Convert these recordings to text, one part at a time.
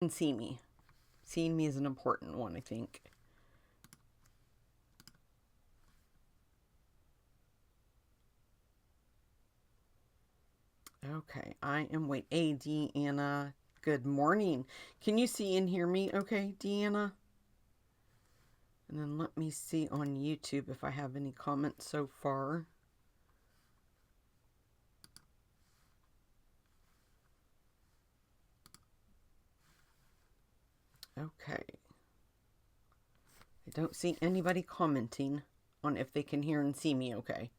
And see me. Seeing me is an important one, I think. Okay, I am wait. Hey, Deanna. Good morning. Can you see and hear me okay, Deanna? And then let me see on YouTube if I have any comments so far. Okay. I don't see anybody commenting on if they can hear and see me okay.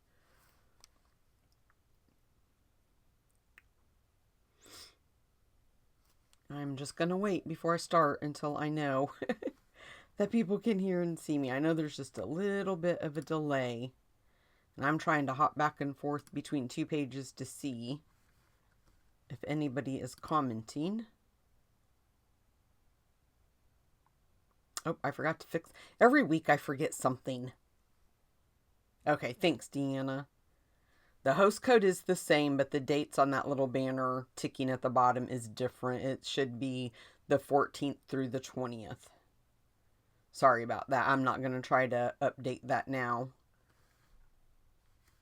I'm just going to wait before I start until I know that people can hear and see me. I know there's just a little bit of a delay. And I'm trying to hop back and forth between two pages to see if anybody is commenting. Oh, I forgot to fix. Every week I forget something. Okay, thanks, Deanna. The host code is the same, but the dates on that little banner ticking at the bottom is different. It should be the 14th through the 20th. Sorry about that. I'm not going to try to update that now.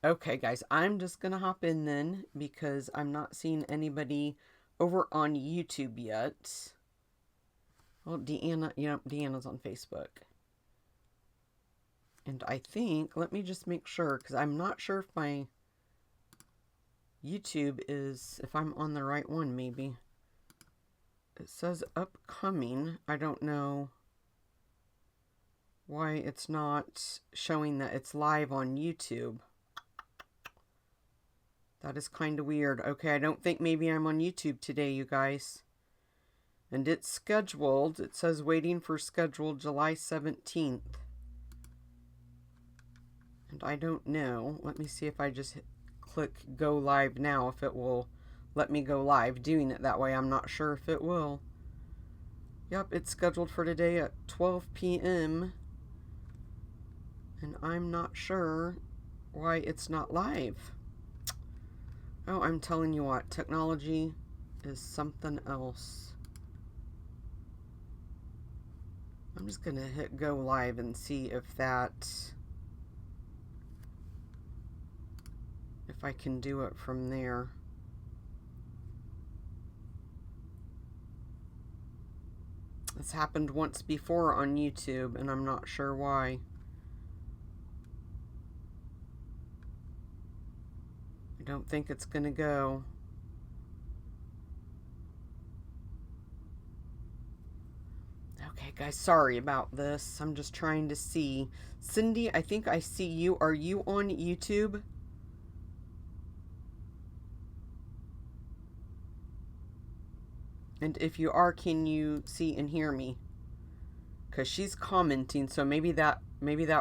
Okay, guys, I'm just going to hop in then because I'm not seeing anybody over on YouTube yet. Well, Deanna, Deanna's on Facebook. And I think, let me just make sure, because I'm not sure if my YouTube is, if I'm on the right one, maybe. It says upcoming. I don't know why it's not showing that it's live on YouTube. That is kind of weird. Okay, I don't think maybe I'm on YouTube today, you guys. And it's scheduled. It says waiting for schedule July 17th. And I don't know. Let me see if I just click go live now, if it will let me go live. Doing it that way, I'm not sure if it will. Yep, it's scheduled for today at 12 p.m. And I'm not sure why it's not live. Oh, I'm telling you what, technology is something else. I'm just going to hit go live and see if I can do it from there. This happened once before on YouTube, and I'm not sure why. I don't think it's going to go. Okay, guys, sorry about this. I'm just trying to see. Cindy, I think I see you. Are you on YouTube? And if you are, can you see and hear me? Because she's commenting, so maybe that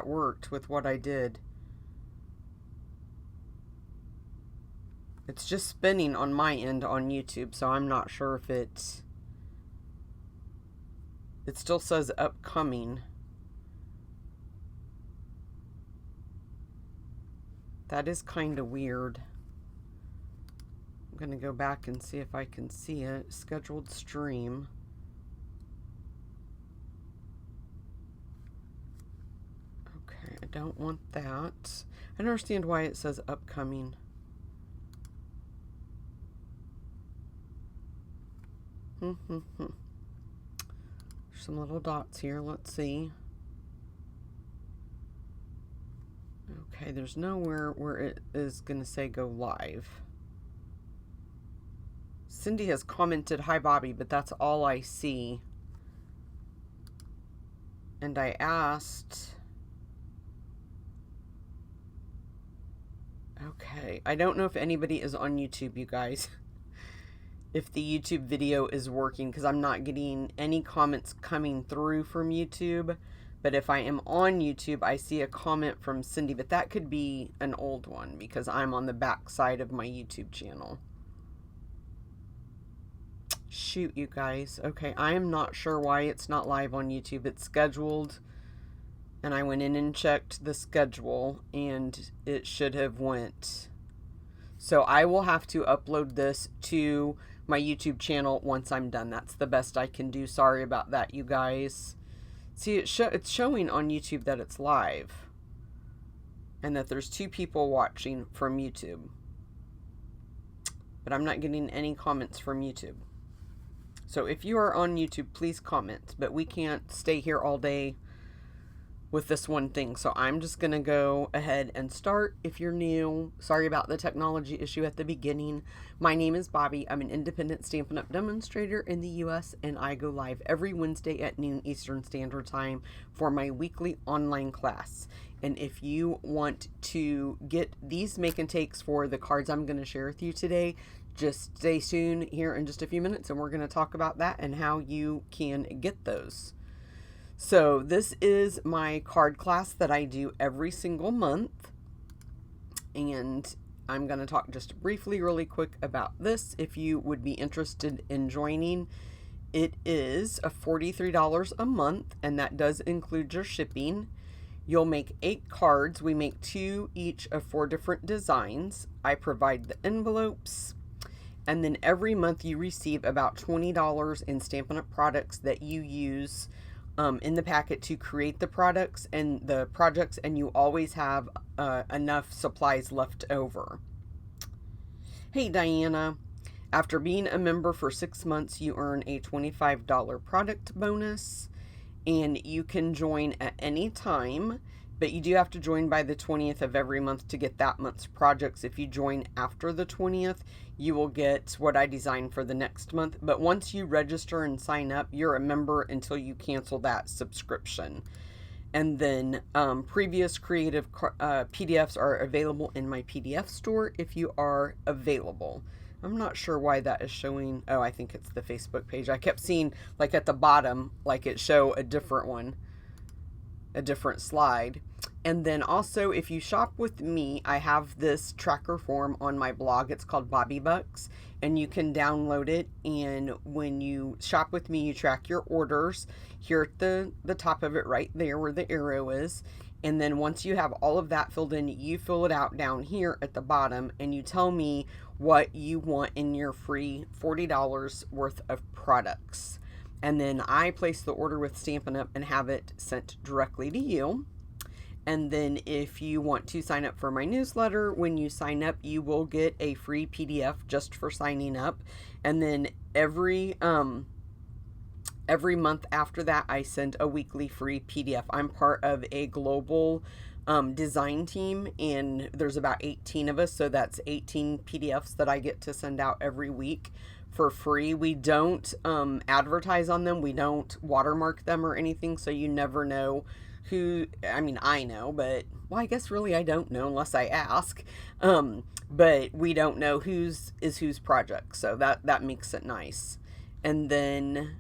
worked with what I did. It's just spinning on my end on YouTube, so I'm not sure if it still says upcoming. That is kind of weird. I'm going to go back and see if I can see it. Scheduled stream. Okay, I don't want that. I don't understand why it says upcoming. Some little dots here. Let's see. Okay, there's nowhere where it is going to say go live. Cindy has commented, hi Bobby, but that's all I see. And I asked... Okay, I don't know if anybody is on YouTube, you guys. If the YouTube video is working, because I'm not getting any comments coming through from YouTube. But if I am on YouTube, I see a comment from Cindy, but that could be an old one because I'm on the back side of my YouTube channel. Shoot, you guys. Okay, I am not sure why it's not live on YouTube. It's scheduled, and I went in and checked the schedule, and it should have went. So I will have to upload this to my YouTube channel once I'm done. That's the best I can do. Sorry about that, you guys. See, it's showing on YouTube that it's live and that there's 2 people watching from YouTube. But I'm not getting any comments from YouTube. So if you are on YouTube, please comment. But we can't stay here all day with this one thing. So I'm just going to go ahead and start. If you're new, sorry about the technology issue at the beginning. My name is Bobby. I'm an independent Stampin' Up! Demonstrator in the US, and I go live every Wednesday at noon Eastern Standard Time for my weekly online class. And if you want to get these make and takes for the cards I'm going to share with you today, just stay tuned here in just a few minutes, and we're going to talk about that and how you can get those. So this is my card class that I do every single month, and I'm going to talk just briefly, really quick about this. If you would be interested in joining, it is $43 a month, and that does include your shipping. You'll make 8 cards. We make 2 each of 4 different designs. I provide the envelopes, and then every month you receive about $20 in Stampin' Up! Products that you use in the packet to create the products and the projects, and you always have enough supplies left over. Hey Diana, after being a member for 6 months, you earn a $25 product bonus, and you can join at any time, but you do have to join by the 20th of every month to get that month's projects. If you join after the 20th, you will get what I designed for the next month. But once you register and sign up, you're a member until you cancel that subscription. And then previous creative PDFs are available in my PDF store if you are available. I'm not sure why that is showing. Oh, I think it's the Facebook page. I kept seeing like at the bottom, like it show a different one, a different slide. And then also, if you shop with me, I have this tracker form on my blog. It's called Bobby Bucks, and you can download it. And when you shop with me, you track your orders here at the top of it right there where the arrow is. And then once you have all of that filled in, you fill it out down here at the bottom, and you tell me what you want in your free $40 worth of products. And then I place the order with Stampin' Up! And have it sent directly to you. And then if you want to sign up for my newsletter, when you sign up, you will get a free PDF just for signing up. And then every month after that, I send a weekly free PDF. I'm part of a global design team, and there's about 18 of us. So that's 18 PDFs that I get to send out every week for free. We don't advertise on them. We don't watermark them or anything. So you never know who, I mean, I know, but, well, I guess really I don't know unless I ask. But we don't know whose project. So that makes it nice. And then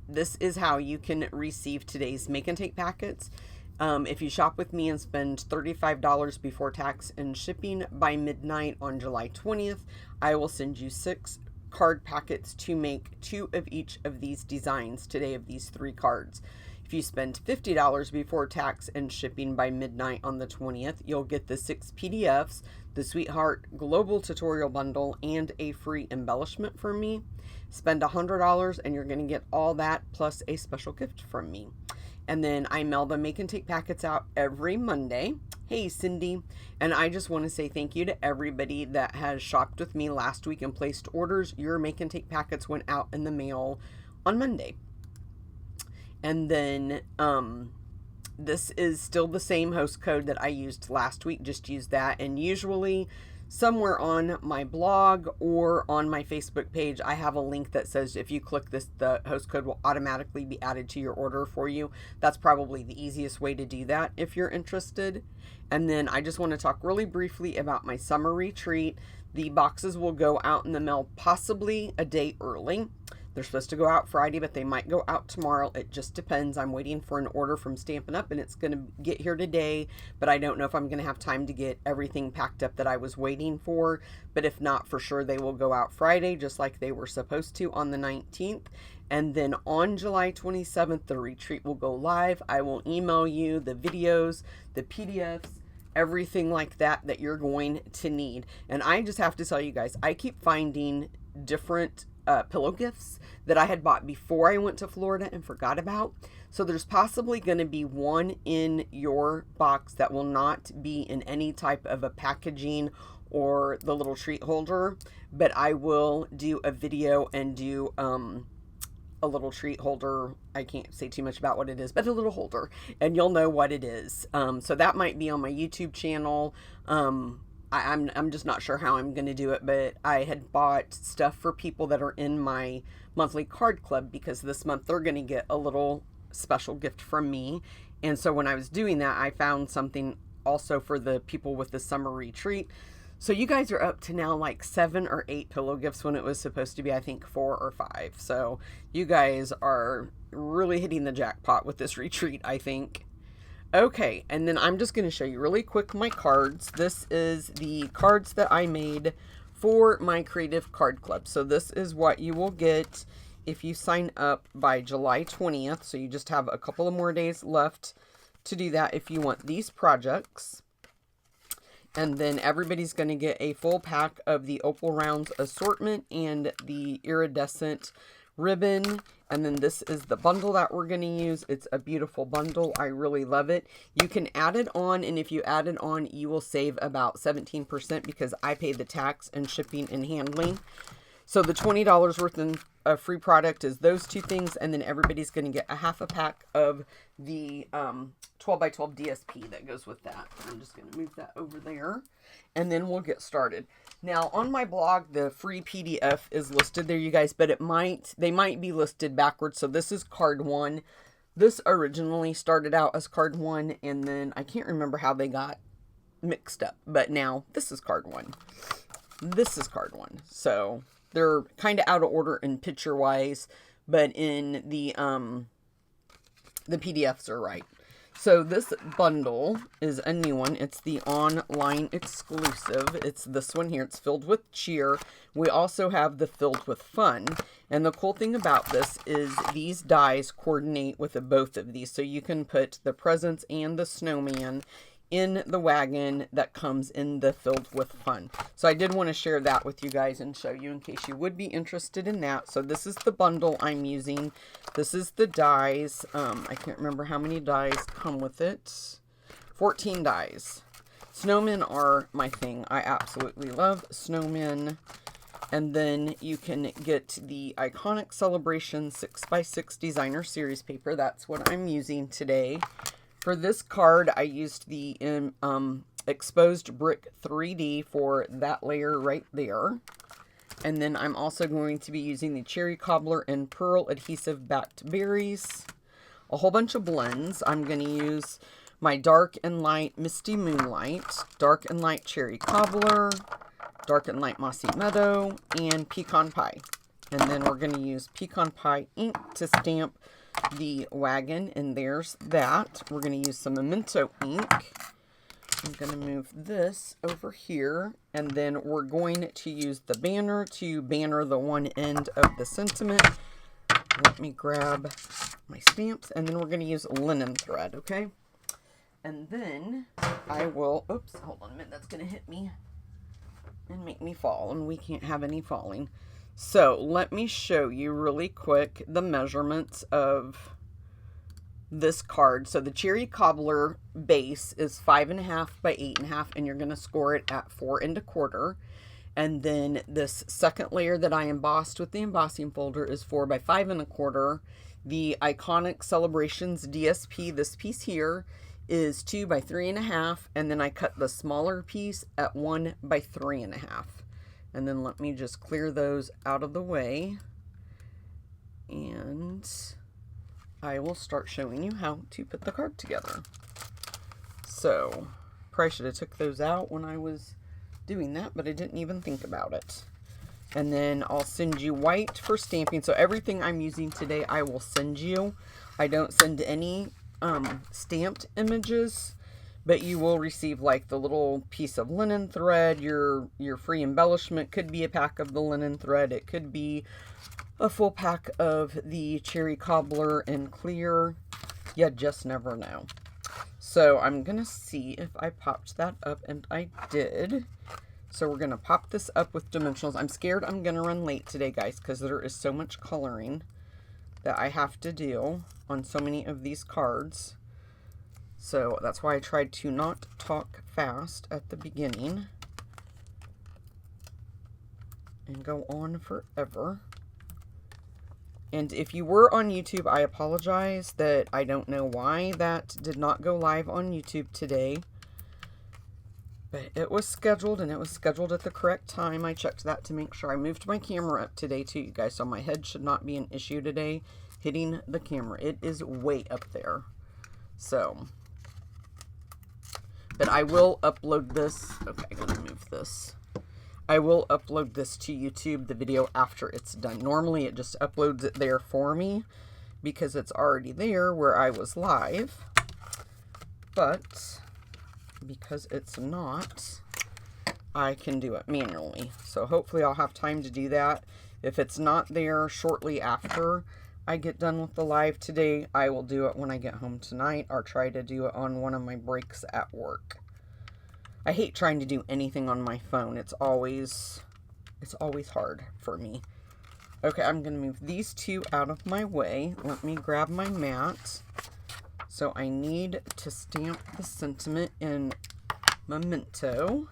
this is how you can receive today's make and take packets. If you shop with me and spend $35 before tax and shipping by midnight on July 20th, I will send you 6 card packets to make 2 of each of these designs today of these 3 cards. If you spend $50 before tax and shipping by midnight on the 20th, you'll get the 6 PDFs, the Sweetheart Global Tutorial Bundle, and a free embellishment from me. Spend $100 and you're going to get all that plus a special gift from me. And then I mail the make and take packets out every Monday. Hey, Cindy. And I just want to say thank you to everybody that has shopped with me last week and placed orders. Your make and take packets went out in the mail on Monday. And then this is still the same host code that I used last week. Just use that. And usually somewhere on my blog or on my Facebook page, I have a link that says if you click this, the host code will automatically be added to your order for you. That's probably the easiest way to do that if you're interested. And then I just want to talk really briefly about my summer retreat. The boxes will go out in the mail possibly a day early. They're supposed to go out Friday, but they might go out tomorrow. It just depends. I'm waiting for an order from Stampin' Up! And it's going to get here today, but I don't know if I'm going to have time to get everything packed up that I was waiting for. But if not, for sure, they will go out Friday, just like they were supposed to on the 19th. And then on July 27th, the retreat will go live. I will email you the videos, the PDFs, everything like that you're going to need. And I just have to tell you guys, I keep finding different pillow gifts that I had bought before I went to Florida and forgot about. So there's possibly going to be one in your box that will not be in any type of a packaging or the little treat holder, but I will do a video and do a little treat holder. I can't say too much about what it is, but a little holder, and you'll know what it is. So that might be on my YouTube channel. I'm just not sure how I'm going to do it, but I had bought stuff for people that are in my monthly card club, because this month they're going to get a little special gift from me. And so when I was doing that, I found something also for the people with the summer retreat. So you guys are up to now like 7 or 8 pillow gifts when it was supposed to be, I think, 4 or 5. So you guys are really hitting the jackpot with this retreat, I think. Okay, and then I'm just going to show you really quick my cards. This is the cards that I made for my Creative Card Club. So this is what you will get if you sign up by July 20th. So you just have a couple of more days left to do that if you want these projects. And then everybody's going to get a full pack of the Opal Rounds assortment and the iridescent ribbon. And then this is the bundle that we're going to use. It's a beautiful bundle. I really love it. You can add it on, and if you add it on, you will save about 17% because I pay the tax and shipping and handling. So the $20 worth of free product is those two things, and then everybody's going to get a half a pack of the 12 by 12 DSP that goes with that. I'm just going to move that over there, and then we'll get started. Now, on my blog, the free PDF is listed there, you guys, but they might be listed backwards. So this is card 1. This originally started out as card 1, and then I can't remember how they got mixed up, but now this is card 1. This is card 1. So they're kind of out of order in picture wise, but in the PDFs are right. So this bundle is a new one. It's the online exclusive. It's this one here. It's filled with cheer. We also have the filled with fun. And the cool thing about this is these dies coordinate with both of these. So you can put the presents and the snowman in the wagon that comes in the filled with fun. So I did want to share that with you guys and show you in case you would be interested in that. So this is the bundle I'm using. This is the dies. I can't remember how many dies come with it. 14 dies. Snowmen are my thing. I absolutely love snowmen. And then you can get the Iconic Celebration 6x6 Designer Series paper. That's what I'm using today. For this card, I used the Exposed Brick 3D for that layer right there. And then I'm also going to be using the Cherry Cobbler and Pearl Adhesive Backed Berries. A whole bunch of blends. I'm going to use my Dark and Light Misty Moonlight, Dark and Light Cherry Cobbler, Dark and Light Mossy Meadow, and Pecan Pie. And then we're going to use Pecan Pie ink to stamp the wagon, and there's that. We're going to use some Memento ink. I'm going to move this over here, and then we're going to use the banner to banner the one end of the sentiment. Let me grab my stamps, and then we're going to use linen thread, okay? And then I will, oops, hold on a minute, that's going to hit me and make me fall, and we can't have any falling. So let me show you really quick the measurements of this card. So the Cherry Cobbler base is 5.5 by 8.5, and you're going to score it at 4 1/4. And then this second layer that I embossed with the embossing folder is 4 by 5 1/4. The Iconic Celebrations DSP, this piece here, is 2 by 3 1/2, and then I cut the smaller piece at 1 by 3 1/2. And then let me just clear those out of the way, and I will start showing you how to put the card together. So, probably should have took those out when I was doing that, but I didn't even think about it. And then I'll send you white for stamping. So everything I'm using today, I will send you. I don't send any stamped images, but you will receive like the little piece of linen thread. Your free embellishment could be a pack of the linen thread. It could be a full pack of the Cherry Cobbler and clear. You just never know. So I'm going to see if I popped that up, and I did. So we're going to pop this up with dimensionals. I'm scared I'm going to run late today, guys, because there is so much coloring that I have to do on so many of these cards. So that's why I tried to not talk fast at the beginning and go on forever. And if you were on YouTube, I apologize that I don't know why that did not go live on YouTube today. But it was scheduled, and it was scheduled at the correct time. I checked that to make sure. I moved my camera up today too, you guys, so my head should not be an issue today hitting the camera. It is way up there. So, but I will upload this. Okay, I'm going to move this. I will upload this to YouTube, the video, after it's done. Normally, it just uploads it there for me because it's already there where I was live. But because it's not, I can do it manually. So hopefully I'll have time to do that. If it's not there shortly after I get done with the live today, I will do it when I get home tonight, or try to do it on one of my breaks at work. I hate trying to do anything on my phone. It's always hard for me. Okay, I'm going to move these two out of my way. Let me grab my mat. So I need to stamp the sentiment in Memento.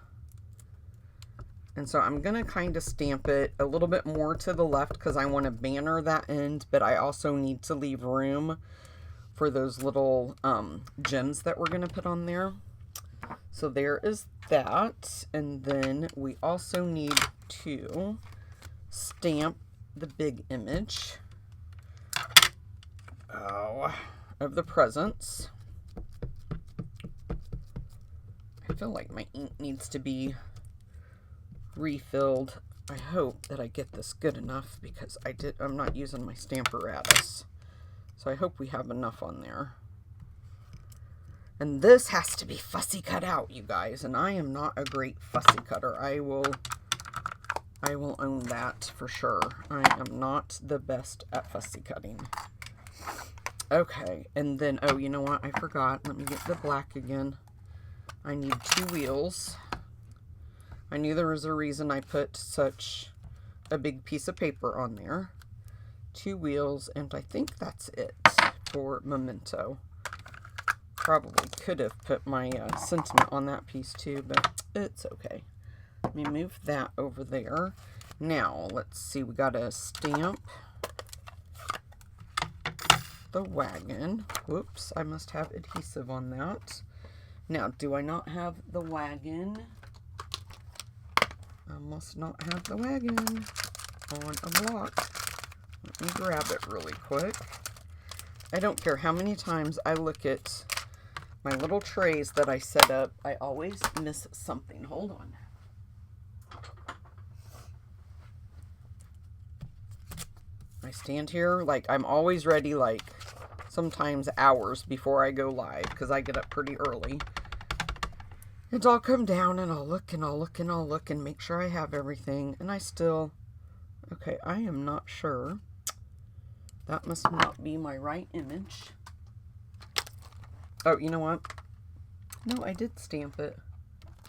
And so I'm going to kind of stamp it a little bit more to the left because I want to banner that end, but I also need to leave room for those little gems that we're going to put on there. So there is that. And then we also need to stamp the big image of the presents. I feel like my ink needs to be refilled. I hope that I get this good enough because I'm not using my Stamparatus. So I hope we have enough on there. And this has to be fussy cut out, you guys. And I am not a great fussy cutter. I will own that for sure. I am not the best at fussy cutting. Okay, and then, oh, you know what? I forgot. Let me get the black again. I need 2 wheels. I knew there was a reason I put such a big piece of paper on there. 2 wheels, and I think that's it for Memento. Probably could have put my sentiment on that piece too, but it's okay. Let me move that over there. Now, let's see. We got to stamp the wagon. Whoops, I must have adhesive on that. Now, do I not have the wagon? I must not have the wagon on a block. Let me grab it really quick. I don't care how many times I look at my little trays that I set up, I always miss something. Hold on. I stand here, like, I'm always ready, like, sometimes hours before I go live, because I get up pretty early. And I'll come down, and I'll look, and I'll look, and I'll look, and make sure I have everything, and I still... Okay, I am not sure. That must not be my right image. Oh, you know what? No, I did stamp it.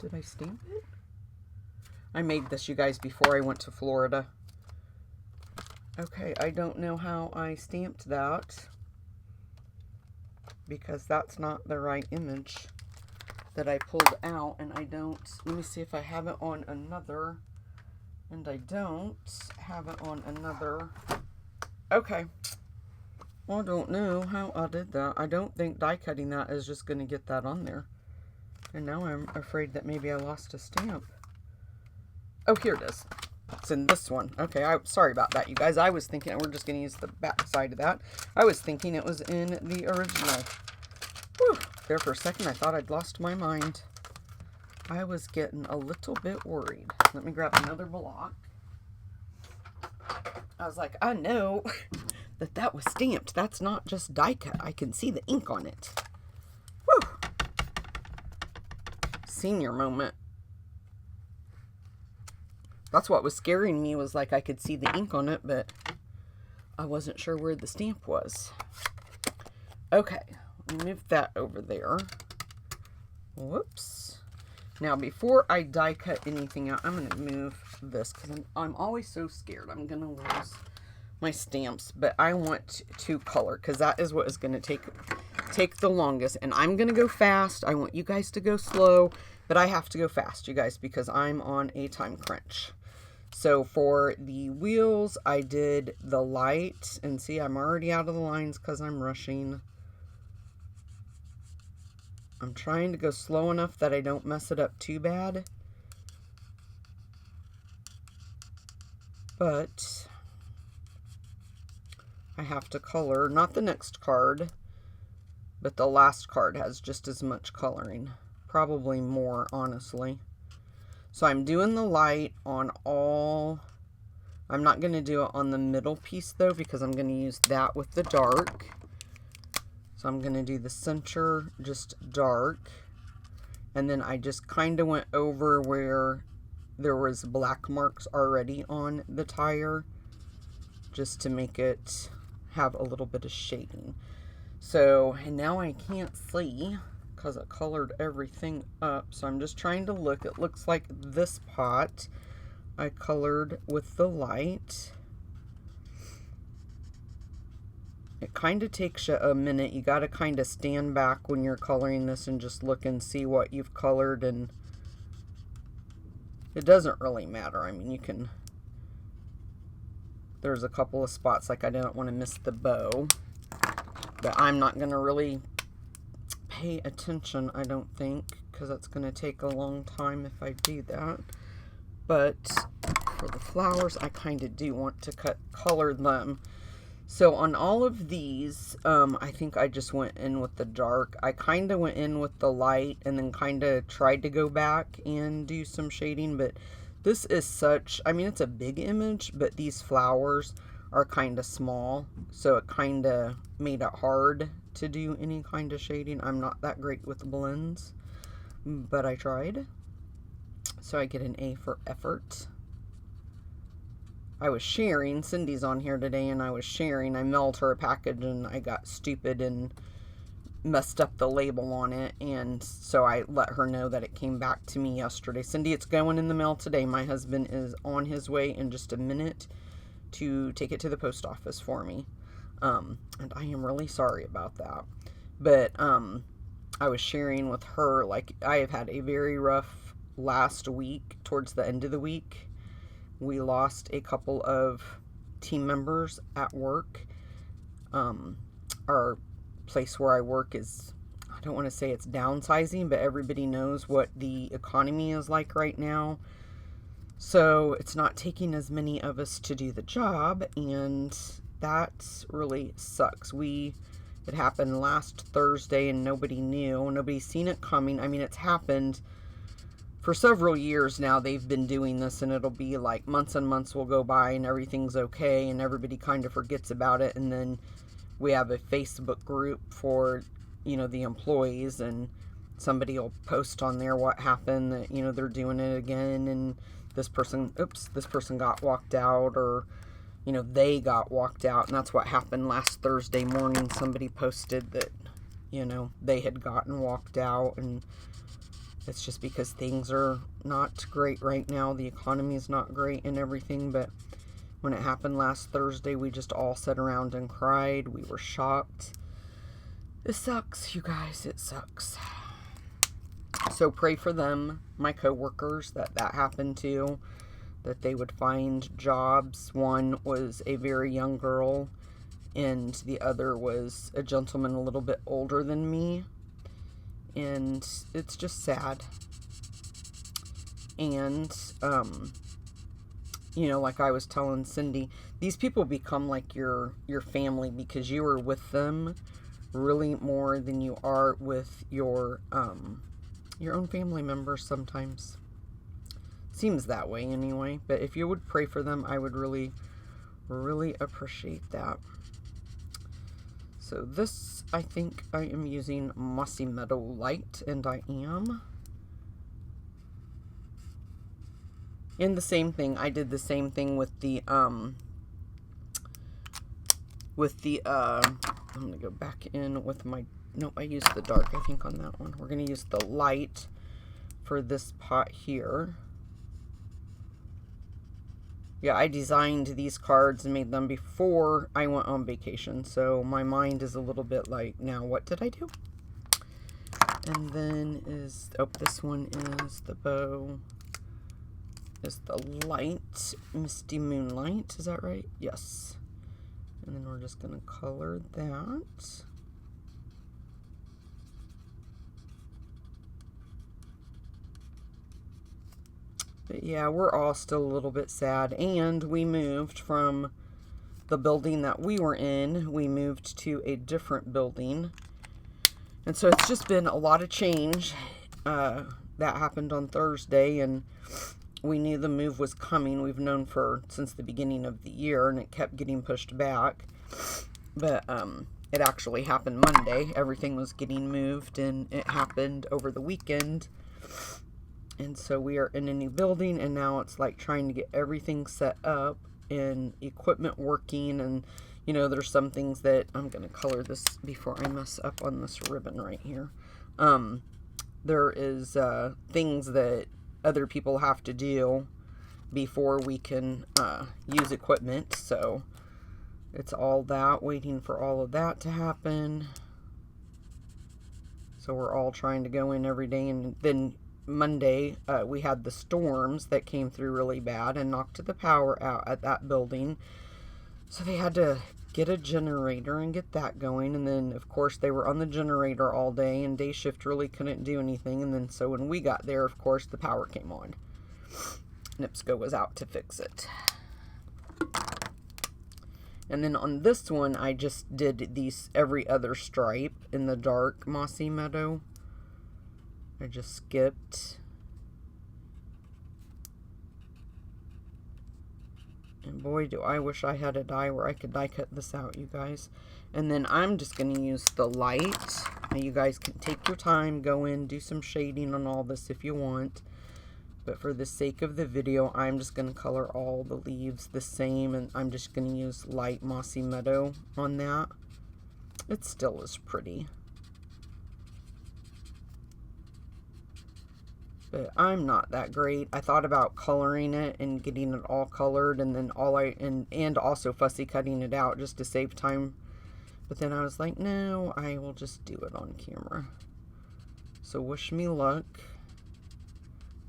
Did I stamp it? I made this, you guys, before I went to Florida. Okay, I don't know how I stamped that, because that's not the right image that I pulled out, and I don't... Let me see if I have it on another, and I don't have it on another. Okay. I don't know how I did that. I don't think die cutting that is just going to get that on there. And now I'm afraid that maybe I lost a stamp. Oh, here it is. It's in this one. Okay, sorry about that, you guys. I was thinking we're just going to use the back side of that. I was thinking it was in the original. Whew. There for a second, I thought I'd lost my mind. I was getting a little bit worried. Let me grab another block. I was like, I know that was stamped. That's not just die cut. I can see the ink on it. Whew. Senior moment. That's what was scaring me, was like I could see the ink on it, but I wasn't sure where the stamp was. Okay, let me move that over there. Whoops. Now, before I die cut anything out, I'm going to move this because I'm always so scared I'm going to lose my stamps. But I want to color because that is what is going to take the longest. And I'm going to go fast. I want you guys to go slow, but I have to go fast, you guys, because I'm on a time crunch. So for the wheels, I did the light. And see, I'm already out of the lines because I'm rushing. I'm trying to go slow enough that I don't mess it up too bad. But I have to color, not the next card, but the last card has just as much coloring. Probably more, honestly. So I'm doing the light on all. I'm not going to do it on the middle piece, though, because I'm going to use that with the dark. So I'm going to do the center just dark. And then I just kind of went over where there was black marks already on the tire, just to make it have a little bit of shading. So, and now I can't see because I colored everything up. So I'm just trying to look. It looks like this pot I colored with the light. It kind of takes you a minute. You got to kind of stand back when you're coloring this and just look and see what you've colored. And it doesn't really matter. I mean, you can... There's a couple of spots like I didn't want to miss the bow. But I'm not going to really pay attention, I don't think, because that's going to take a long time if I do that. But for the flowers, I kind of do want to color them. So on all of these, I think I just went in with the dark. I kind of went in with the light and then kind of tried to go back and do some shading. But this is such, I mean, it's a big image, but these flowers are kind of small. So it kind of made it hard to do any kind of shading. I'm not that great with blends, but I tried. So I get an A for effort. I was sharing, Cindy's on here today, and I was sharing. I mailed her a package, and I got stupid and messed up the label on it, and so I let her know that it came back to me yesterday. Cindy, it's going in the mail today. My husband is on his way in just a minute to take it to the post office for me, and I am really sorry about that. But I was sharing with her, like, I have had a very rough last week. Towards the end of the week, we lost a couple of team members at work. Our place where I work is, I don't want to say it's downsizing, but everybody knows what the economy is like right now. So it's not taking as many of us to do the job, and that really sucks. It happened last Thursday and nobody knew. Nobody's seen it coming. I mean, it's happened for several years now. They've been doing this, and it'll be like months and months will go by and everything's okay and everybody kind of forgets about it. And then we have a Facebook group for, you know, the employees, and somebody will post on there what happened, that, you know, they're doing it again, and this person got walked out, or, you know, they got walked out. And that's what happened last Thursday morning. Somebody posted that, you know, they had gotten walked out, and it's just because things are not great right now. The economy is not great and everything. But when it happened last Thursday, we just all sat around and cried. We were shocked. It sucks, you guys. It sucks. So pray for them, my coworkers, that happened to, that they would find jobs. One was a very young girl, and the other was a gentleman a little bit older than me. And it's just sad. And, you know, like I was telling Cindy, these people become like your family, because you are with them really more than you are with your own family members sometimes. Seems that way anyway. But if you would pray for them, I would really, really appreciate that. So this, I think I am using Mossy Meadow Light, and I am. And the same thing, I did the same thing with the, I'm going to go back in with my, nope, I used the dark, I think, on that one. We're going to use the light for this pot here. Yeah, I designed these cards and made them before I went on vacation, so my mind is a little bit like, now what did I do? And then is, oh, this one is the bow, is the light, Misty Moonlight, is that right? Yes. And then we're just going to color that. But yeah, we're all still a little bit sad. And we moved from the building that we were in. We moved to a different building. And so it's just been a lot of change. That happened on Thursday, and we knew the move was coming. We've known since the beginning of the year, and it kept getting pushed back. But it actually happened Monday. Everything was getting moved, and it happened over the weekend. And so we are in a new building, and now it's like trying to get everything set up and equipment working. And, you know, there's some things that I'm going to color this before I mess up on this ribbon right here. There is things that other people have to do before we can use equipment. So it's all that, waiting for all of that to happen. So we're all trying to go in every day. And then Monday, we had the storms that came through really bad and knocked the power out at that building. So they had to get a generator and get that going. And then, of course, they were on the generator all day, and day shift really couldn't do anything. And then, so when we got there, of course, the power came on. NIPSCO was out to fix it. And then on this one, I just did these every other stripe in the dark Mossy Meadow. I just skipped. And boy, do I wish I had a die where I could die cut this out, you guys. And then I'm just going to use the light. Now you guys can take your time, go in, do some shading on all this if you want. But for the sake of the video, I'm just going to color all the leaves the same. And I'm just going to use light Mossy Meadow on that. It still is pretty. But I'm not that great. I thought about coloring it and getting it all colored, and then and also fussy cutting it out just to save time. But then I was like, no, I will just do it on camera. So wish me luck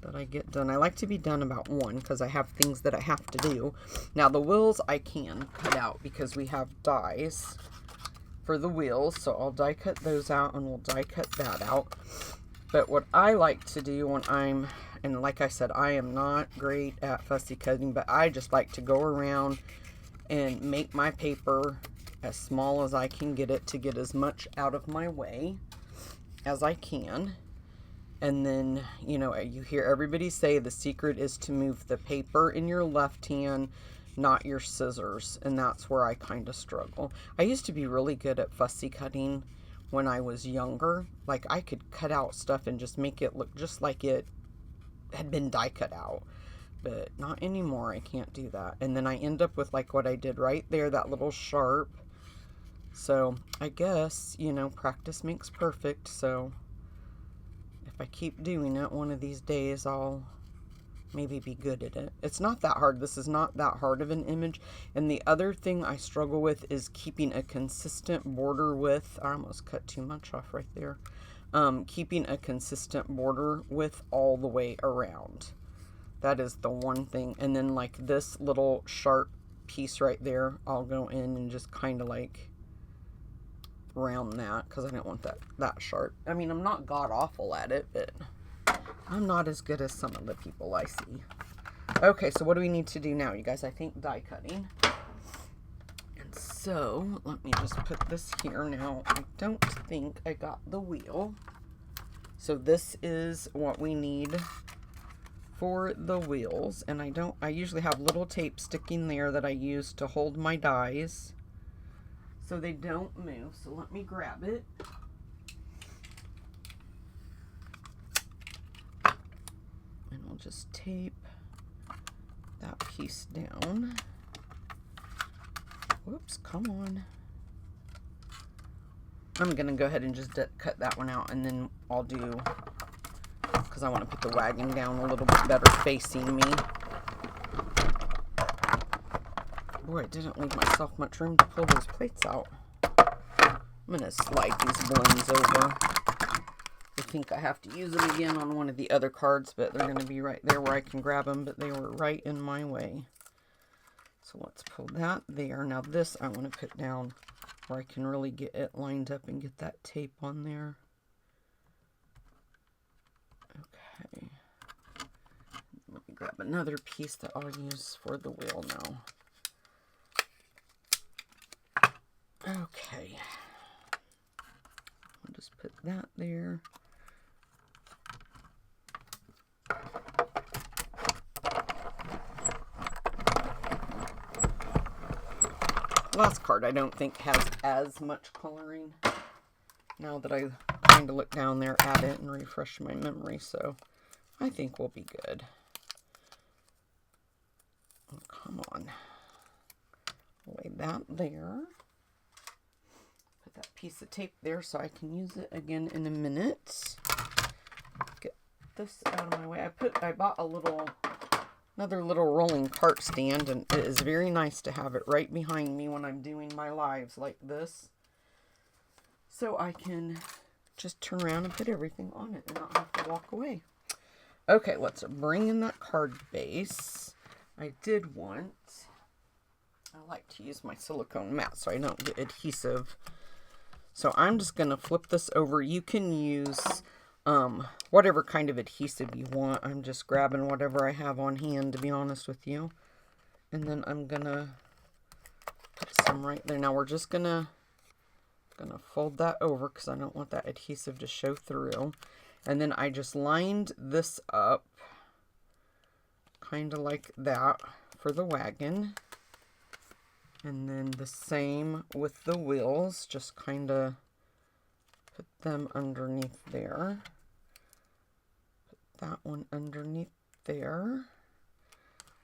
that I get done. I like to be done about 1 because I have things that I have to do. Now the wheels I can cut out because we have dies for the wheels. So I'll die cut those out, and we'll die cut that out. But what I like to do when and like I said, I am not great at fussy cutting, but I just like to go around and make my paper as small as I can get it to get as much out of my way as I can. And then, you know, you hear everybody say the secret is to move the paper in your left hand, not your scissors. And that's where I kind of struggle. I used to be really good at fussy cutting when I was younger. Like, I could cut out stuff and just make it look just like it had been die cut out. But not anymore. I can't do that. And then I end up with like what I did right there, that little sharp. So I guess, you know, practice makes perfect. So if I keep doing it, one of these days I'll maybe be good at it. It's not that hard. This is not that hard of an image. And the other thing I struggle with is keeping a consistent border width. I almost cut too much off right there. Keeping a consistent border width all the way around. That is the one thing. And then like this little sharp piece right there, I'll go in and just kind of like round that because I don't want that sharp. I mean, I'm not god awful at it, but I'm not as good as some of the people I see. Okay, so what do we need to do now, you guys? I think die cutting. And so, let me just put this here now. I don't think I got the wheel. So this is what we need for the wheels. And I usually have little tape sticking there that I use to hold my dies so they don't move. So let me grab it. I'll just tape that piece down. Whoops, come on. I'm going to go ahead and just cut that one out, and then I'll because I want to put the wagon down a little bit better facing me. Boy, I didn't leave myself much room to pull those plates out. I'm going to slide these blends over. I think I have to use them again on one of the other cards, but they're going to be right there where I can grab them, but they were right in my way. So let's pull that there. Now this I want to put down where I can really get it lined up and get that tape on there. Okay. Let me grab another piece that I'll use for the wheel now. Okay. I'll just put that there. Last card I don't think has as much coloring now that I kind of look down there at it and refresh my memory, so I think we'll be good. Oh, come on. Lay that there. Put that piece of tape there so I can use it again in a minute. Get this out of my way. I bought another little rolling cart stand, and it is very nice to have it right behind me when I'm doing my lives like this. So I can just turn around and put everything on it and not have to walk away. Okay, let's bring in that card base. I like to use my silicone mat so I don't get adhesive. So I'm just going to flip this over. You can use whatever kind of adhesive you want. I'm just grabbing whatever I have on hand, to be honest with you. And then I'm going to put some right there. Now we're just going to fold that over because I don't want that adhesive to show through. And then I just lined this up kind of like that for the wagon. And then the same with the wheels, just kind of put them underneath there. Put that one underneath there.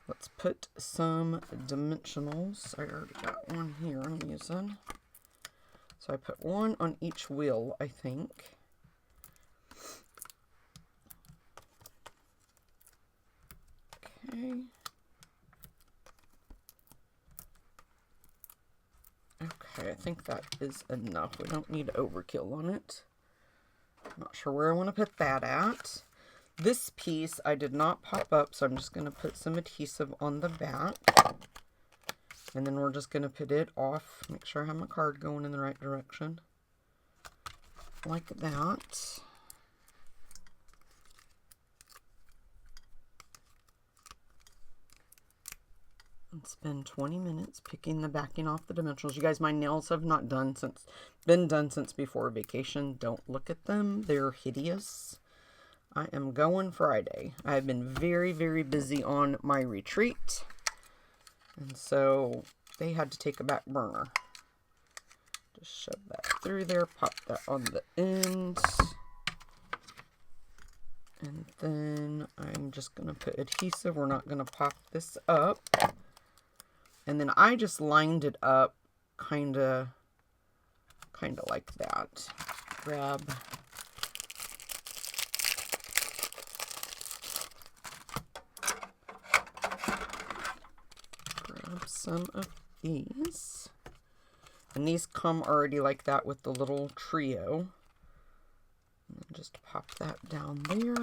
Let's put some dimensionals. I already got one here I'm using. So I put one on each wheel, I think. Okay. Okay, I think that is enough. We don't need overkill on it. I'm not sure where I want to put that at. This piece I did not pop up, so I'm just going to put some adhesive on the back. And then we're just going to put it off. Make sure I have my card going in the right direction. Like that. And spend 20 minutes picking the backing off the dimensionals. You guys, my nails have not been done since before vacation. Don't look at them. They're hideous. I am going Friday. I have been very, very busy on my retreat. And so they had to take a back burner. Just shove that through there. Pop that on the end. And then I'm just going to put adhesive. We're not going to pop this up. And then I just lined it up kind of like that. Grab some of these. And these come already like that with the little trio. And then just pop that down there.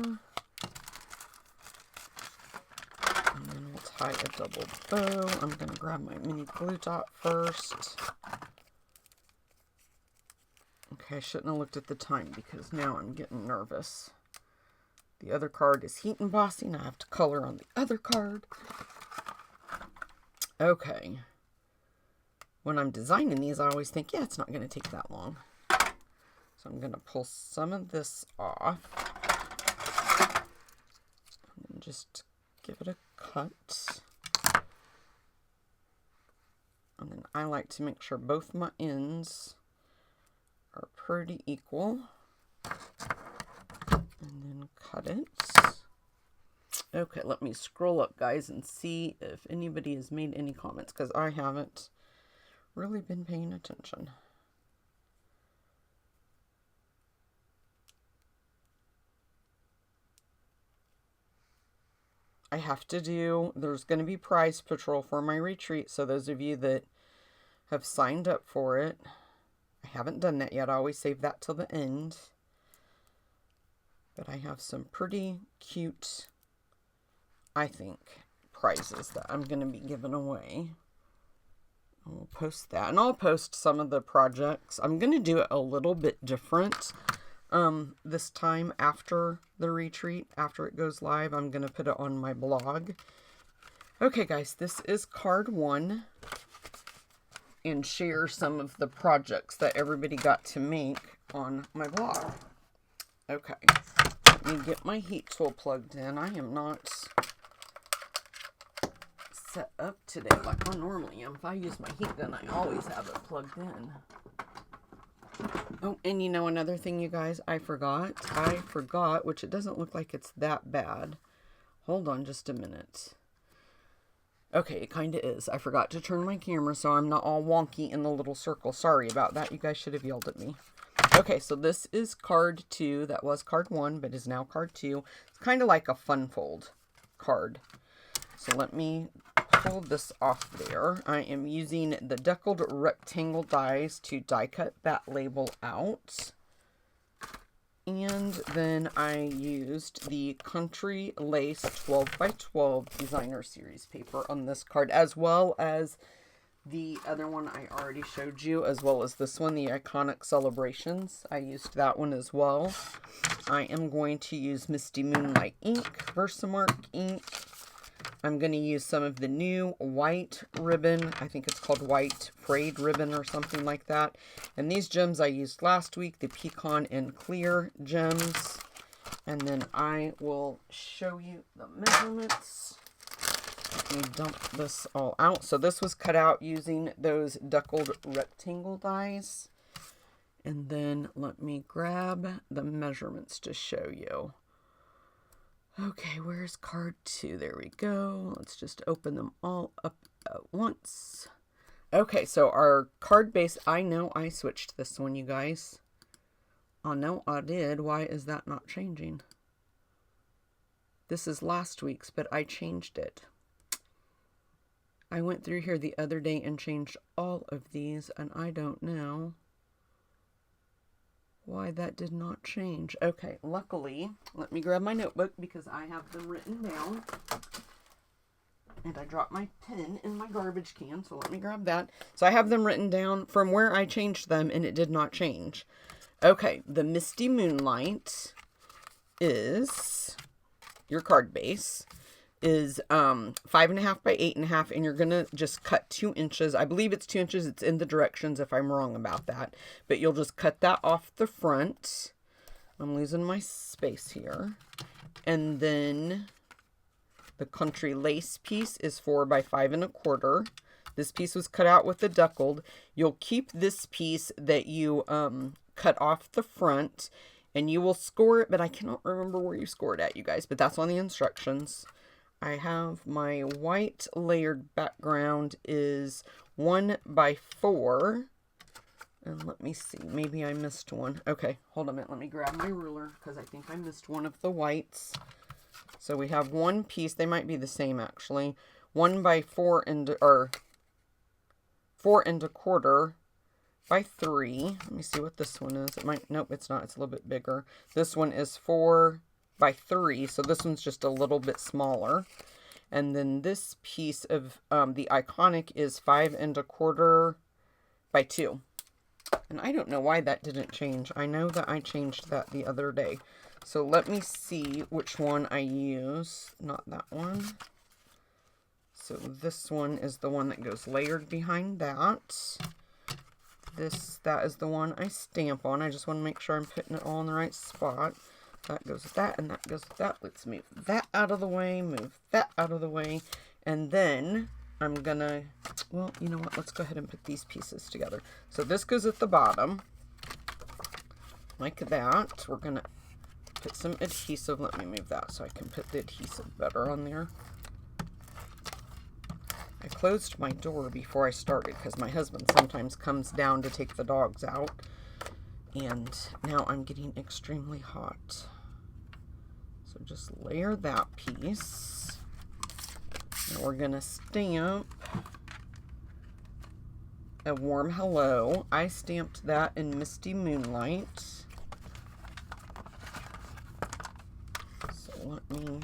And then we'll tie a double bow. I'm going to grab my mini glue dot first. Okay, I shouldn't have looked at the time because now I'm getting nervous. The other card is heat embossing. I have to color on the other card. Okay. When I'm designing these, I always think, yeah, it's not going to take that long. So I'm going to pull some of this off. And just give it a cut. And then I like to make sure both my ends are pretty equal. And then cut it. Okay, let me scroll up, guys, and see if anybody has made any comments, because I haven't really been paying attention. I have to do, there's going to be prize patrol for my retreat. So those of you that have signed up for it, I haven't done that yet. I always save that till the end. But I have some pretty cute, I think, prizes that I'm going to be giving away. We'll post that. And I'll post some of the projects. I'm going to do it a little bit different this time after the retreat. After it goes live, I'm going to put it on my blog. Okay, guys, this is card 1. And share some of the projects that everybody got to make on my blog. Okay, let me get my heat tool plugged in. I am not set up today like I normally am. If I use my heat gun, I always have it plugged in. Oh, and you know another thing, you guys, I forgot, which it doesn't look like it's that bad. Hold on just a minute. Okay, it kind of is. I forgot to turn my camera so I'm not all wonky in the little circle. Sorry about that. You guys should have yelled at me. Okay, so this is card 2. That was card 1, but is now card 2. It's kind of like a fun fold card. So let me pull this off there. I am using the deckled rectangle dies to die cut that label out. And then I used the Country Lace 12x12 Designer Series paper on this card, as well as the other one I already showed you, as well as this one, the Iconic Celebrations. I used that one as well. I am going to use Misty Moonlight ink, Versamark ink. I'm going to use some of the new white ribbon. I think it's called white frayed ribbon or something like that. And these gems I used last week, the Pecan and Clear gems. And then I will show you the measurements. Let me dump this all out. So this was cut out using those deckled rectangle dies. And then let me grab the measurements to show you. Okay, where's card 2? There we go. Let's just open them all up at once. Okay, so our card base, I know I switched this one, you guys. Oh, no, I did. Why is that not changing? This is last week's, but I changed it. I went through here the other day and changed all of these, and I don't know why that did not change. Okay, luckily, let me grab my notebook because I have them written down. And I dropped my pen in my garbage can, so let me grab that. So I have them written down from where I changed them, and it did not change. Okay, the Misty Moonlight is, your card base, is 5.5 by 8.5, and you're gonna just cut 2 inches. I believe it's 2 inches. It's in the directions if I'm wrong about that, but you'll just cut that off the front. I'm losing my space here. And then the Country Lace piece is 4 by 5.25. This piece was cut out with the deckled. You'll keep this piece that you cut off the front, and you will score it, but I cannot remember where you scored at, you guys, but that's on the instructions. I have my white layered background is 1 by 4. And let me see, maybe I missed one. Okay, hold on a minute. Let me grab my ruler because I think I missed one of the whites. So we have one piece. They might be the same actually. 1 by 4 and 4.25 by 3. Let me see what this one is. It might, nope, it's not. It's a little bit bigger. This one is 4 by 3, so this one's just a little bit smaller. And then this piece of the Iconic is 5.25 by 2. And I don't know why that didn't change. I know that I changed that the other day. So let me see which one I use. Not that one. So this one is the one that goes layered behind that. That is the one I stamp on. I just want to make sure I'm putting it all in the right spot. That goes with that, and that goes with that. Let's move that out of the way, move that out of the way, and then I'm gonna, well, you know what, let's go ahead and put these pieces together. So this goes at the bottom, like that. We're gonna put some adhesive. Let me move that so I can put the adhesive better on there. I closed my door before I started because my husband sometimes comes down to take the dogs out. And now I'm getting extremely hot. So just layer that piece. Now we're going to stamp a warm hello. I stamped that in Misty Moonlight. So let me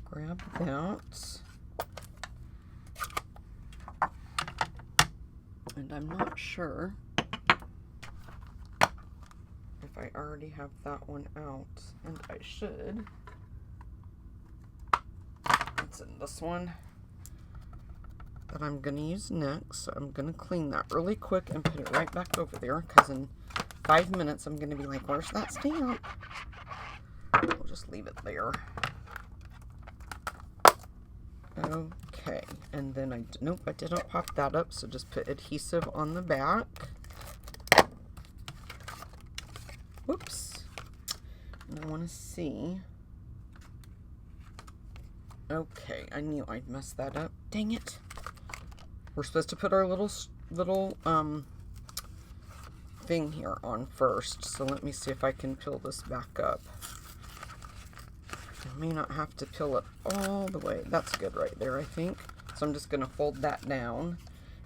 grab that. And I'm not sure if I already have that one out, and I should. It's in this one that I'm going to use next. So I'm going to clean that really quick and put it right back over there, because in 5 minutes I'm going to be like, where's that stamp? We'll just leave it there. Okay, and then nope, I didn't pop that up, so just put adhesive on the back. Whoops. And I want to see. Okay, I knew I'd mess that up. Dang it. We're supposed to put our little thing here on first, so let me see if I can peel this back up. I may not have to peel it all the way. That's good right there, I think. So I'm just going to fold that down.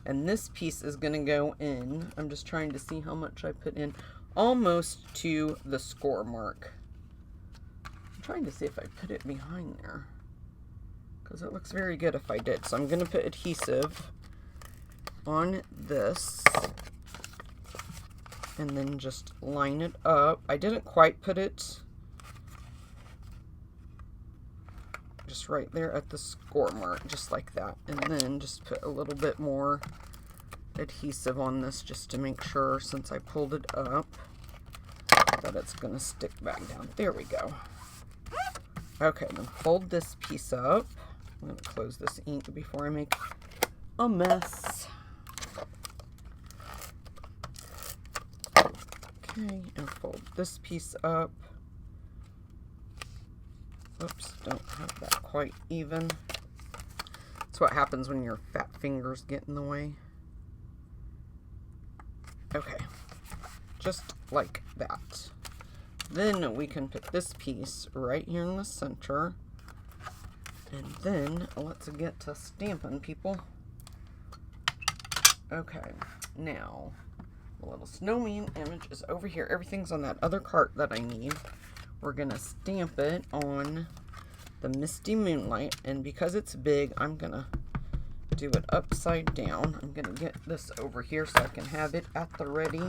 And this piece is going to go in. I'm just trying to see how much I put in. Almost to the score mark. I'm trying to see if I put it behind there, because it looks very good if I did. So I'm going to put adhesive on this. And then just line it up. I didn't quite put it just right there at the score mark, just like that. And then just put a little bit more adhesive on this just to make sure, since I pulled it up, that it's going to stick back down. There we go. Okay, then fold this piece up. I'm going to close this ink before I make a mess. Okay, and fold this piece up. Oops, don't have that quite even. That's what happens when your fat fingers get in the way. Okay, just like that. Then we can put this piece right here in the center. And then let's get to stamping, people. Okay, now the little snowman image is over here. Everything's on that other cart that I need. We're going to stamp it on the Misty Moonlight, and because it's big, I'm going to do it upside down. I'm going to get this over here so I can have it at the ready.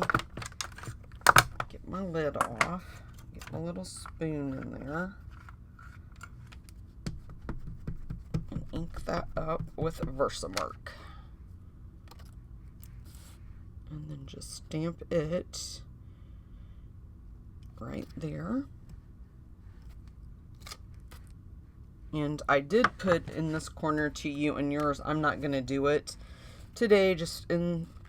Get my lid off. Get my little spoon in there. And ink that up with Versamark. And then just stamp it right there. And I did put in this corner to you and yours. I'm not going to do it today, just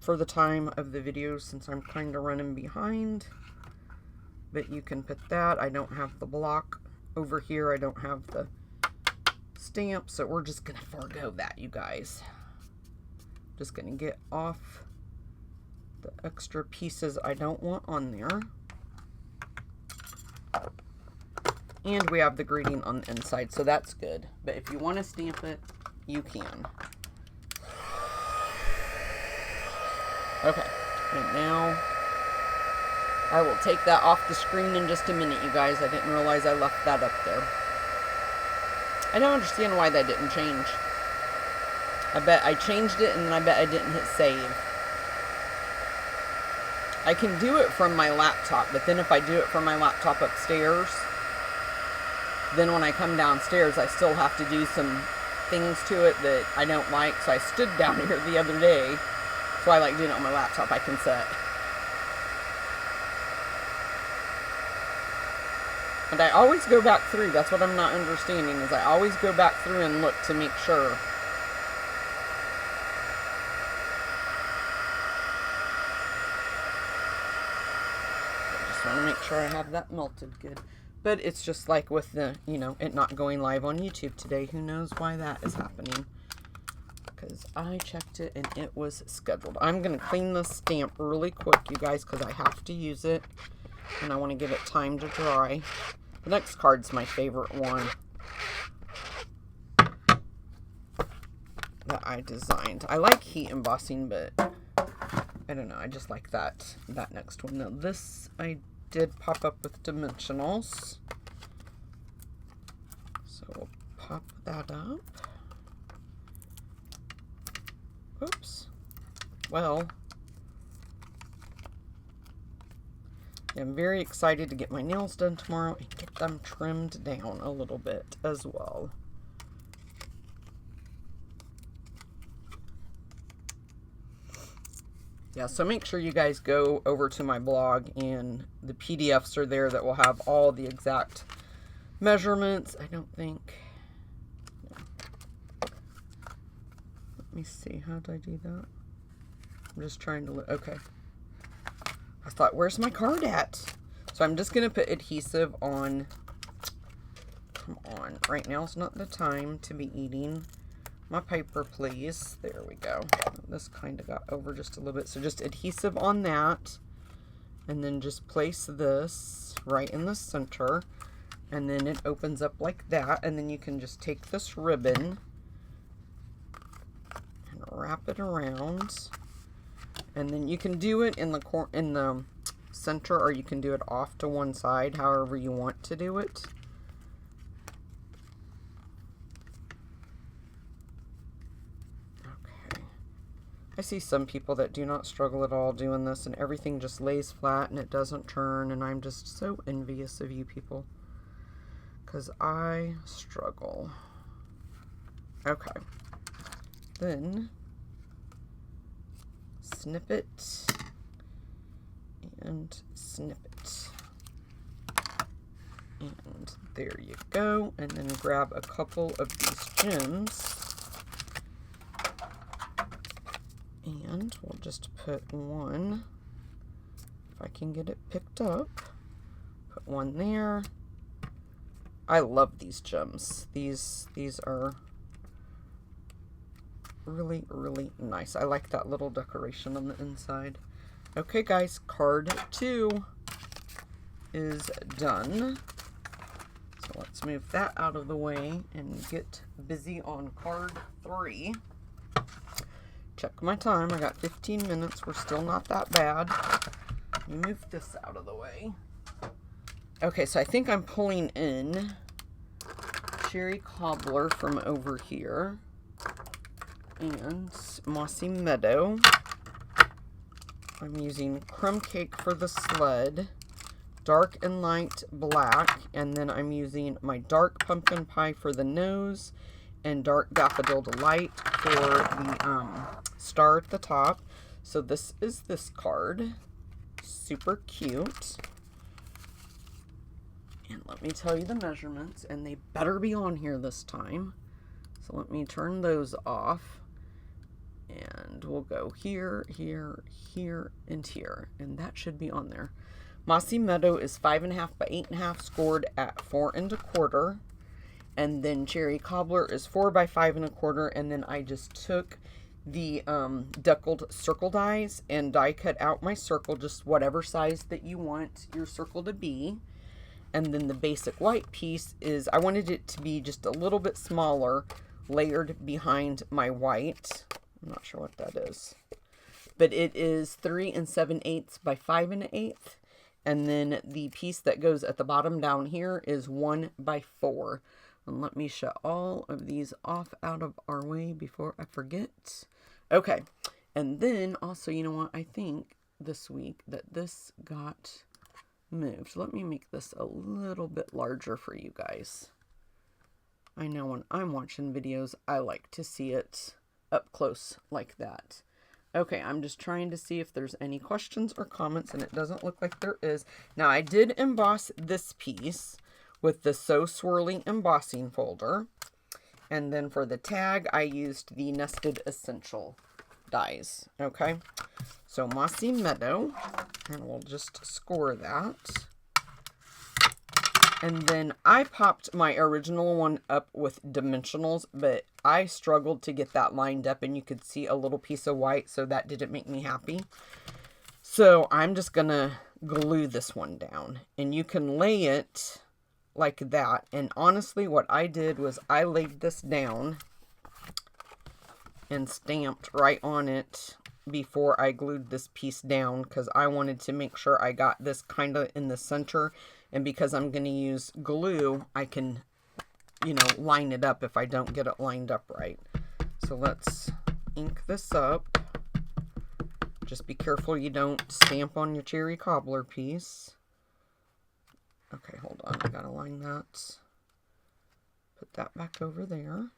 for the time of the video, since I'm kind of running behind. But you can put that. I don't have the block over here. I don't have the stamp, so we're just going to forego that, you guys. Just going to get off the extra pieces I don't want on there. And we have the greeting on the inside, so that's good. But if you want to stamp it, you can. Okay, and now I will take that off the screen in just a minute, you guys. I didn't realize I left that up there. I don't understand why that didn't change. I bet I changed it, and then I bet I didn't hit save. I can do it from my laptop, but then if I do it from my laptop upstairs, then when I come downstairs, I still have to do some things to it that I don't like. So I stood down here the other day. So I like doing it on my laptop. I can set. And I always go back through. That's what I'm not understanding, is I always go back through and look to make sure. I just want to make sure I have that melted good. But it's just like with the, it not going live on YouTube today. Who knows why that is happening? Because I checked it and it was scheduled. I'm going to clean this stamp really quick, you guys, because I have to use it. And I want to give it time to dry. The next card's my favorite one. that I designed. I like heat embossing, but I don't know. I just like that next one. Now this I did pop up with dimensionals. So we'll pop that up. Oops. Well, I'm very excited to get my nails done tomorrow and get them trimmed down a little bit as well. Yeah, so make sure you guys go over to my blog, and the PDFs are there that will have all the exact measurements. I don't think... No. Let me see. How did I do that? I'm just trying to look. Okay. I thought, where's my card at? So I'm just going to put adhesive on. Come on. Right now is not the time to be eating my paper, please. There we go. This kind of got over just a little bit. So just adhesive on that. And then just place this right in the center. And then it opens up like that. And then you can just take this ribbon and wrap it around. And then you can do it in the center, or you can do it off to one side, however you want to do it. Okay. I see some people that do not struggle at all doing this, and everything just lays flat and it doesn't turn, and I'm just so envious of you people, because I struggle. Okay. Then snip it and snip it, and there you go. And then grab a couple of these gems, and we'll just put one, if I can get it picked up, put one there. I love these gems. These are really, really nice. I like that little decoration on the inside. Okay, guys, card 2 is done. So let's move that out of the way and get busy on card 3. Check my time. I got 15 minutes. We're still not that bad. Let me move this out of the way. Okay, so I think I'm pulling in Cherry Cobbler from over here. And Mossy Meadow. I'm using Crumb Cake for the sled, Dark and Light Black, and then I'm using my Dark Pumpkin Pie for the nose, and Dark Daffodil Delight for the star at the top. So this is this card. Super cute. And let me tell you the measurements, and they better be on here this time. So let me turn those off. And we'll go here, here, here, and here. And that should be on there. Mossy Meadow is 5.5 by 8.5, scored at 4 1/4. And then Cherry Cobbler is 4 by 5 1/4. And then I just took the deckled circle dies and die cut out my circle, just whatever size that you want your circle to be. And then the basic white piece is, I wanted it to be just a little bit smaller, layered behind my white. I'm not sure what that is, but it is 3 7/8 by 5 1/8. And then the piece that goes at the bottom down here is 1 by 4. And let me shut all of these off out of our way before I forget. Okay. And then also, you know what? I think this week that this got moved. Let me make this a little bit larger for you guys. I know when I'm watching videos, I like to see it up close like that. Okay, I'm just trying to see if there's any questions or comments, and it doesn't look like there is. Now, I did emboss this piece with the So Swirly embossing folder. And then for the tag, I used the Nested Essential dies. Okay, so Mossy Meadow, and we'll just score that. And then I popped my original one up with dimensionals, but I struggled to get that lined up, and you could see a little piece of white, so that didn't make me happy. So I'm just going to glue this one down, and you can lay it like that. And honestly, what I did was I laid this down and stamped right on it before I glued this piece down, because I wanted to make sure I got this kind of in the center. And because I'm going to use glue, I can, you know, line it up if I don't get it lined up right. So let's ink this up. Just be careful you don't stamp on your cherry cobbler piece. Okay, hold on. I gotta line that. Put that back over there.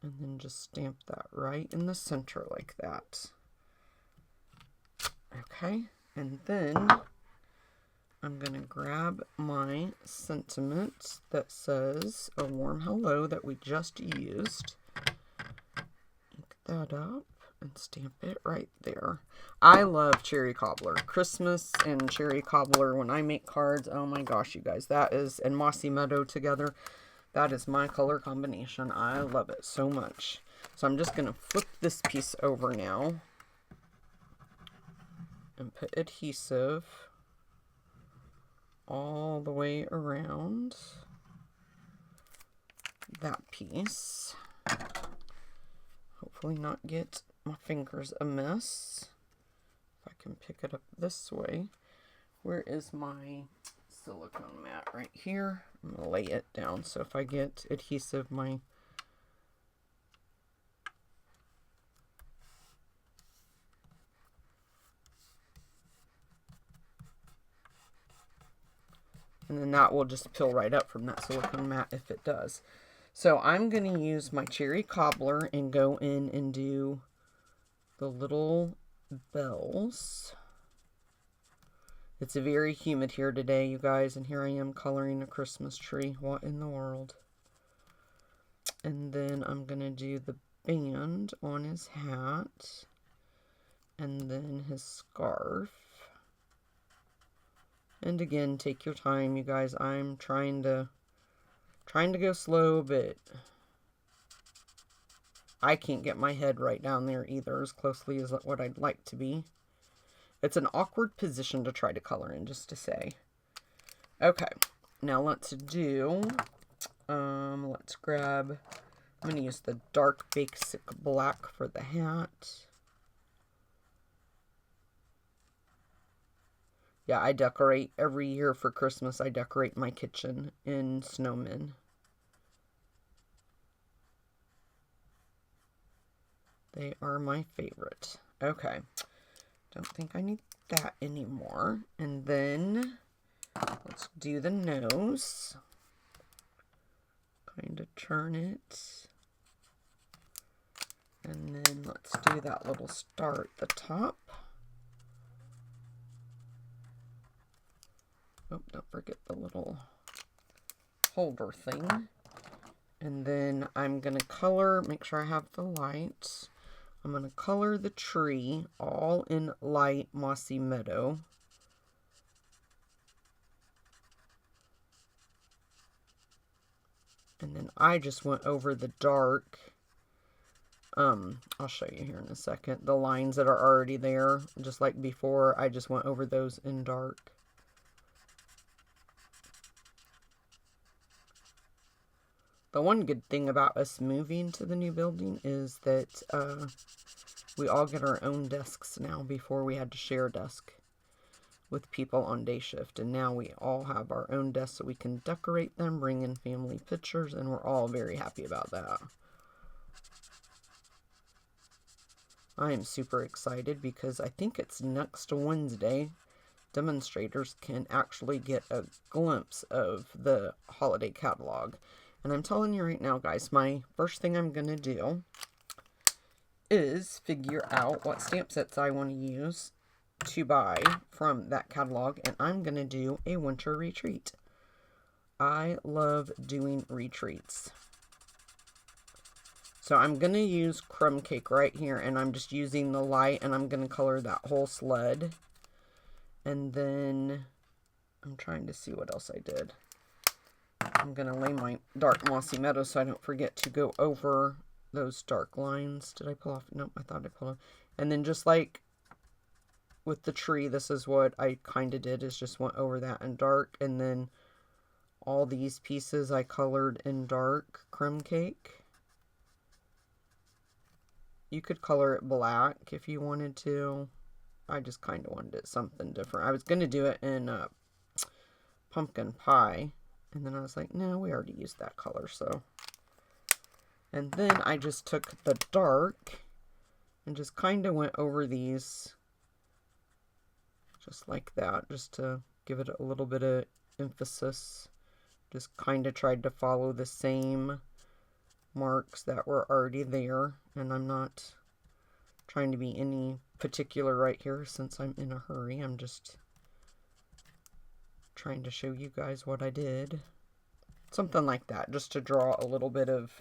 And then just stamp that right in the center like that. Okay, and then I'm gonna grab my sentiment that says a warm hello that we just used. Ink that up and stamp it right there. I love cherry cobbler. Christmas and cherry cobbler when I make cards. Oh my gosh, you guys. That is, and Mossy Meadow together. That is my color combination. I love it so much. So I'm just going to flip this piece over now. And put adhesive all the way around that piece. Hopefully not get my fingers a mess. If I can pick it up this way. Where is my silicone mat? Right here. I'm going to lay it down so if I get adhesive, my and then that will just peel right up from that silicone mat if it does. So I'm going to use my cherry cobbler and go in and do the little bells. It's very humid here today, you guys, and here I am coloring a Christmas tree. What in the world? And then I'm going to do the band on his hat, and then his scarf. And again, take your time, you guys. I'm trying to go slow, but I can't get my head right down there either as closely as what I'd like to be. It's an awkward position to try to color in, just to say. Okay, now let's do, let's grab, I'm going to use the dark basic black for the hat. Yeah, I decorate every year for Christmas. I decorate my kitchen in snowmen. They are my favorite. Okay. Don't think I need that anymore. And then let's do the nose. Kind of turn it. And then let's do that little star at the top. Oh, don't forget the little holder thing. And then I'm going to color, make sure I have the light. I'm going to color the tree all in light Mossy Meadow. And then I just went over the dark. I'll show you here in a second. The lines that are already there, just like before, I just went over those in dark. The one good thing about us moving to the new building is that we all get our own desks now. Before we had to share a desk with people on day shift, and now we all have our own desks so we can decorate them, bring in family pictures, and we're all very happy about that. I am super excited because I think it's next Wednesday. Demonstrators can actually get a glimpse of the holiday catalog. And I'm telling you right now, guys, my first thing I'm going to do is figure out what stamp sets I want to use to buy from that catalog. And I'm going to do a winter retreat. I love doing retreats. So I'm going to use Crumb Cake right here. And I'm just using the light. And I'm going to color that whole sled. And then I'm trying to see what else I did. I'm going to lay my dark Mossy Meadow so I don't forget to go over those dark lines. Did I pull off? Nope, I thought I pulled off. And then just like with the tree, this is what I kind of did, is just went over that in dark. And then all these pieces I colored in dark Crumb Cake. You could color it black if you wanted to. I just kind of wanted it something different. I was going to do it in pumpkin pie. And then I was like, no, we already used that color, so. And then I just took the dark and just kind of went over these just like that, just to give it a little bit of emphasis. Just kind of tried to follow the same marks that were already there, and I'm not trying to be any particular right here since I'm in a hurry. I'm just trying to show you guys what I did. Something like that, just to draw a little bit of,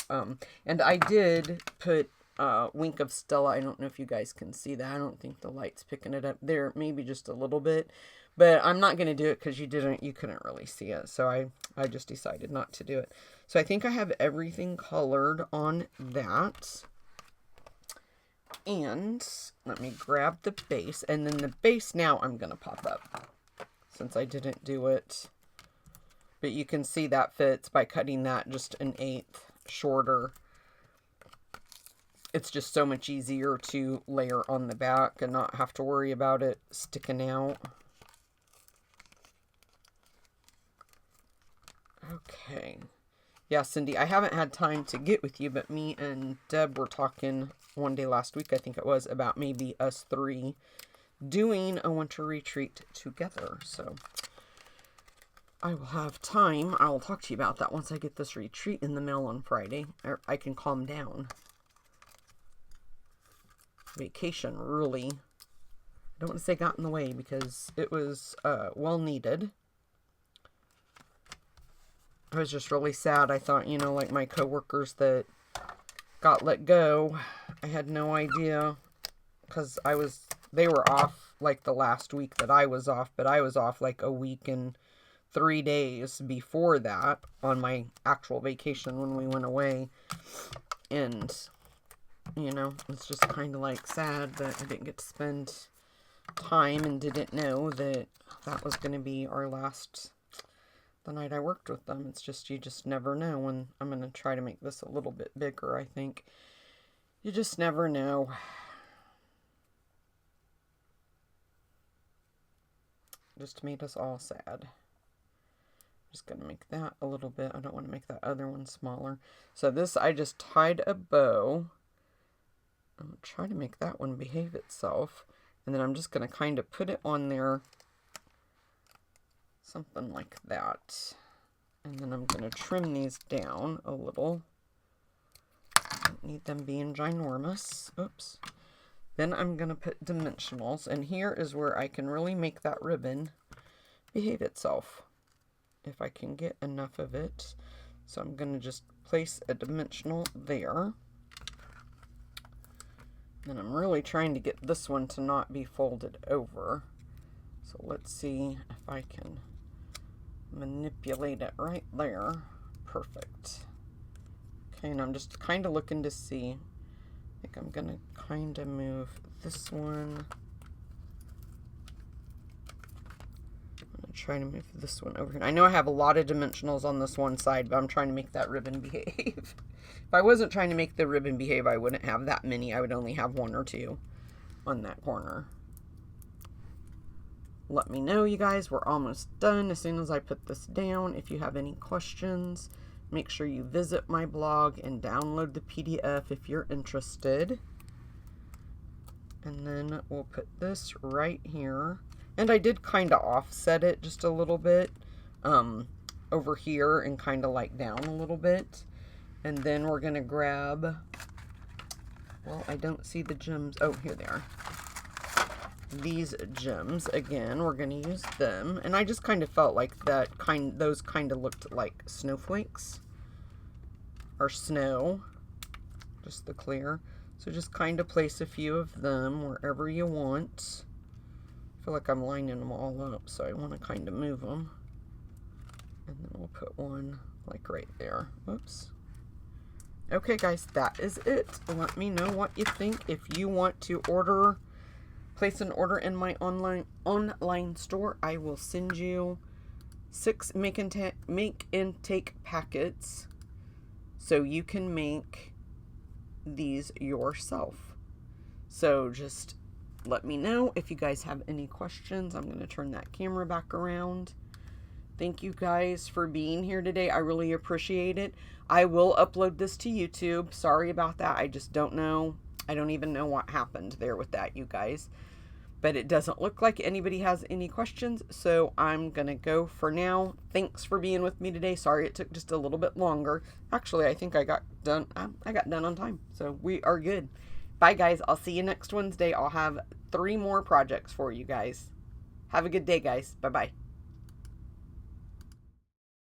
and I did put Wink of Stella. I don't know if you guys can see that. I don't think the light's picking it up there, maybe just a little bit, but I'm not going to do it because you couldn't really see it. So I just decided not to do it. So I think I have everything colored on that. And let me grab the base, and then the base now I'm going to pop up since I didn't do it. But you can see that fits by cutting that just an 1/8 shorter. It's just so much easier to layer on the back and not have to worry about it sticking out. Okay. Yeah, Cindy, I haven't had time to get with you, but me and Deb were talking one day last week, I think it was, about maybe us 3 doing a winter retreat together. So I will have time. I will talk to you about that once I get this retreat in the mail on Friday. Or I can calm down. Vacation really, I don't want to say got in the way, because it was well needed. I was just really sad. I thought, you know, like my coworkers that got let go, I had no idea, because they were off like the last week that I was off, but I was off like a week and 3 days before that on my actual vacation when we went away. And, you know, it's just kind of like sad that I didn't get to spend time and didn't know that that was going to be our last, the night I worked with them. It's just, you just never know. And I'm going to try to make this a little bit bigger, I think. You just never know. Just made us all sad. Just going to make that a little bit. I don't want to make that other one smaller. So this, I just tied a bow. I'm going to try to make that one behave itself. And then I'm just going to kind of put it on there. Something like that. And then I'm going to trim these down a little. Don't need them being ginormous. Oops. Then I'm going to put dimensionals. And here is where I can really make that ribbon behave itself, if I can get enough of it. So I'm going to just place a dimensional there. And I'm really trying to get this one to not be folded over. So let's see if I can manipulate it right there. Perfect. Okay, and I'm just kind of looking to see. I think I'm going to kind of move this one. Trying to move this one over here. I know I have a lot of dimensionals on this one side, but I'm trying to make that ribbon behave. If I wasn't trying to make the ribbon behave, I wouldn't have that many. I would only have 1 or 2 on that corner. Let me know, you guys. We're almost done. As soon as I put this down, if you have any questions, make sure you visit my blog and download the PDF if you're interested. And then we'll put this right here. And I did kind of offset it just a little bit over here and kind of like down a little bit. And then we're going to grab, well, I don't see the gems. Oh, here they are. These gems, again, we're going to use them. And I just kind of felt like those kind of looked like snowflakes or snow, just the clear. So just kind of place a few of them wherever you want. I feel like I'm lining them all up, so I want to kind of move them. And then we'll put one like right there. Whoops. Okay, guys, that is it. Let me know what you think. If you want to place an order in my online store, I will send you 6 make and take packets so you can make these yourself. So just let me know if you guys have any questions. I'm going to turn that camera back around. Thank you guys for being here today. I really appreciate it. I will upload this to YouTube. Sorry about that. I just don't know. I don't even know what happened there with that, you guys. But it doesn't look like anybody has any questions, so I'm going to go for now. Thanks for being with me today. Sorry it took just a little bit longer. Actually, I think I got done on time, so we are good. Bye, guys. I'll see you next Wednesday. I'll have 3 more projects for you guys. Have a good day, guys. Bye-bye.